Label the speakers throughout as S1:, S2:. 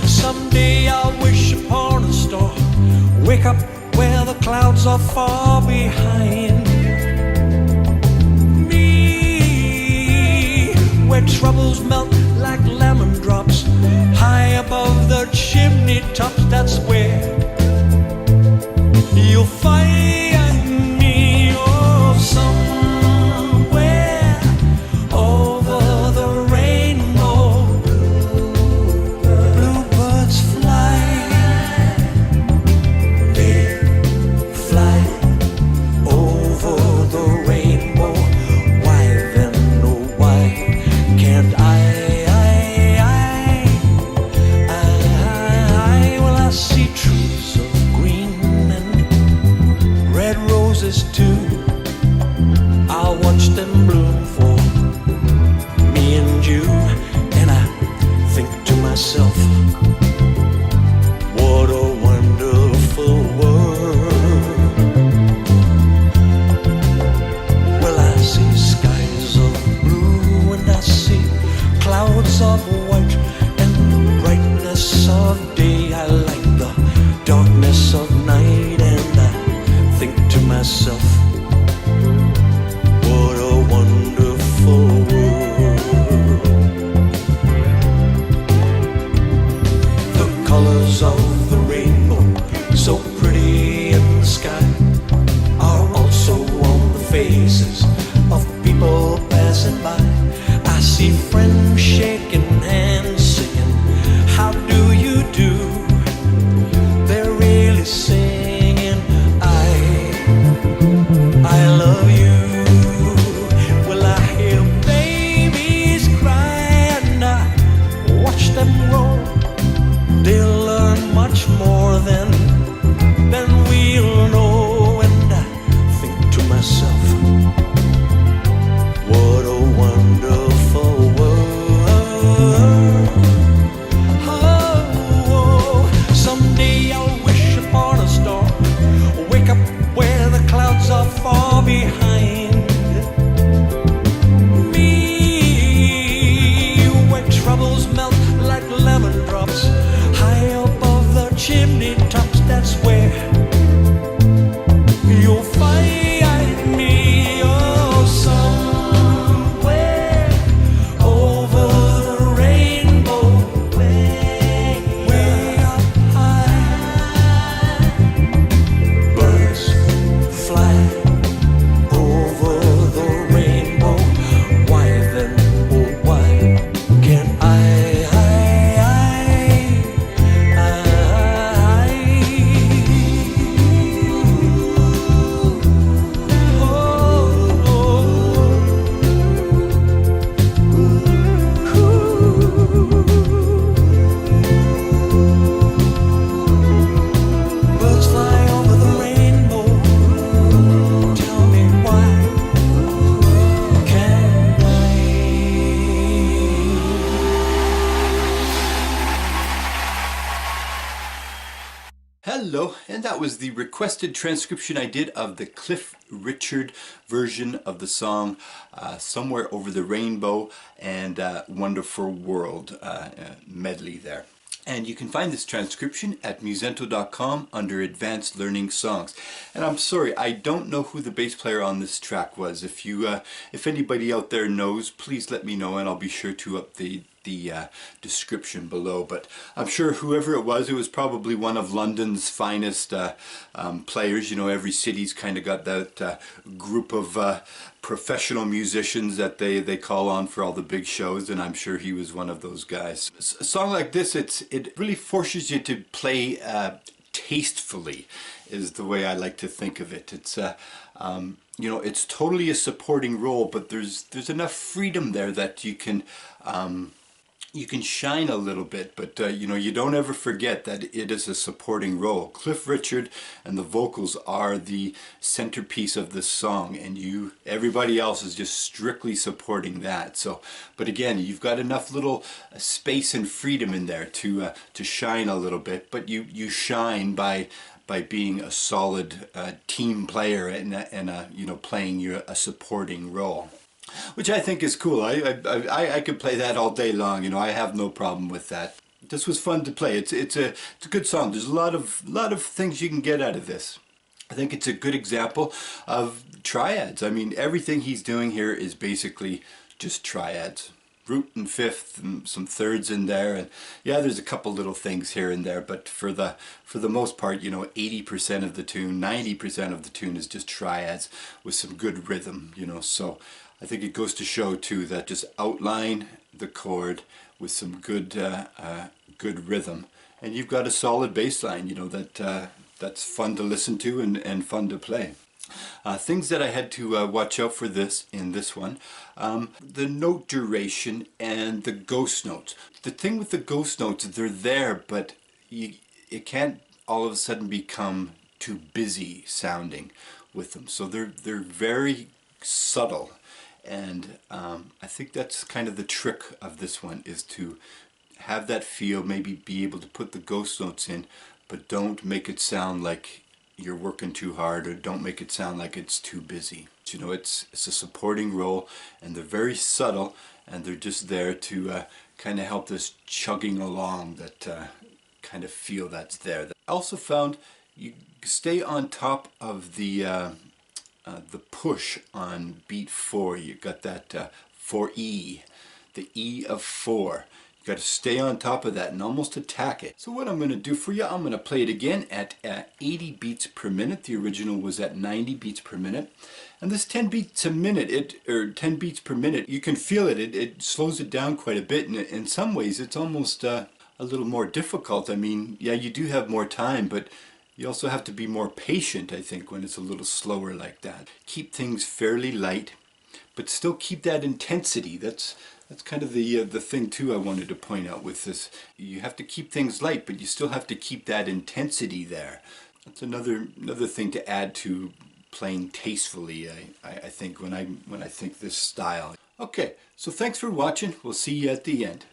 S1: Someday I'll wish upon a star, wake up where the clouds are far behind me, where troubles melt like lemon drops, high above the chimney tops. That's where you'll find me, oh, somewhere over the rainbow. Bluebirds fly, they fly over the rainbow. Why then, oh why can't I? Well, I see trees of green and red roses too. I'll watch them bloom for me and you, and I think to myself, what a wonderful world. Well, I see skies of blue and I see clouds of white and the brightness of day. I like the darkness of night, and I think to myself, what a wonderful world. The colors of the rainbow, so pretty in the sky, are also on the faces of people passing by. I see friends shaking hands, singing, how do you do? They're really singing, I love you. Well, I hear babies cry and I watch them grow. They'll learn much more than we'll know, and I think to myself, what a wonderful world. Oh, someday I'll wish upon a star, wake up where the clouds are far behind me, where troubles melt like lemon drops, high above the chimney tops. That's where you'll find me, oh, somewhere over the rainbow, way up high. Birds fly over the rainbow. Why then, oh why can't I? Birds fly over the rainbow. Tell me why can't I?
S2: Hello, and that was the requested transcription I did of the Cliff Richard version of the song Somewhere Over the Rainbow and Wonderful World medley there. And you can find this transcription at musento.com under Advanced Learning Songs. And I'm sorry, I don't know who the bass player on this track was. If anybody out there knows, please let me know, and I'll be sure to update the description below. But I'm sure whoever it was probably one of London's finest players. You know, every city's kind of got that group of professional musicians that they call on for all the big shows, and I'm sure he was one of those guys. A song like this, it really forces you to play tastefully, is the way I like to think of it. It's you know, it's totally a supporting role, but there's enough freedom there that you can shine a little bit, but you know, you don't ever forget that it is a supporting role. Cliff Richard and the vocals are the centerpiece of this song, and everybody else is just strictly supporting that. So, but again, you've got enough little space and freedom in there to shine a little bit, but you shine by being a solid team player and you know, playing a supporting role. which I think is cool. I could play that all day long. You know, I have no problem with that. This was fun to play. It's a good song. There's a lot of things you can get out of this. I think it's a good example of triads. I mean, everything he's doing here is basically just triads. Root and fifth and some thirds in there, and yeah, there's a couple little things here and there, but for the most part, you know, 80% of the tune, 90% of the tune is just triads with some good rhythm, you know. So I think it goes to show too that just outline the chord with some good good rhythm, and you've got a solid bass line, you know, that's fun to listen to and fun to play. Things that I had to watch out for in this one, the note duration and the ghost notes. The thing with the ghost notes, they're there, but it can't all of a sudden become too busy sounding with them. So they're very subtle, and I think that's kind of the trick of this one, is to have that feel, maybe be able to put the ghost notes in, but don't make it sound like you're working too hard, or don't make it sound like it's too busy. You know, it's a supporting role, and they're very subtle, and they're just there to kind of help this chugging along, that kind of feel that's there. I also found you stay on top of the push on beat 4. You got that 4E, the E of 4. You got to stay on top of that and almost attack it. So what I'm going to do for you, I'm going to play it again at 80 beats per minute. The original was at 90 beats per minute. And this 10 beats a minute, 10 beats per minute, you can feel it. It slows it down quite a bit. And in some ways, it's almost a little more difficult. I mean, yeah, you do have more time, but you also have to be more patient, I think, when it's a little slower like that. Keep things fairly light, but still keep that intensity. That's kind of the thing too I wanted to point out with this. You have to keep things light, but you still have to keep that intensity there. That's another thing to add to playing tastefully, I think, when I think this style. Okay, so thanks for watching. We'll see you at the end.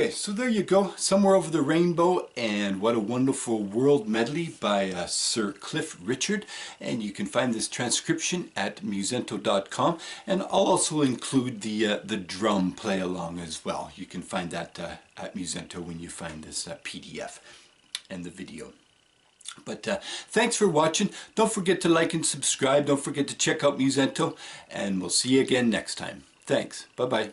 S2: Okay, so there you go, Somewhere Over the Rainbow, and what a wonderful world medley by Sir Cliff Richard. And you can find this transcription at musento.com, and I'll also include the drum play along as well. You can find that at Musento when you find this PDF and the video. But thanks for watching. Don't forget to like and subscribe. Don't forget to check out Musento, and we'll see you again next time. Thanks. Bye-bye.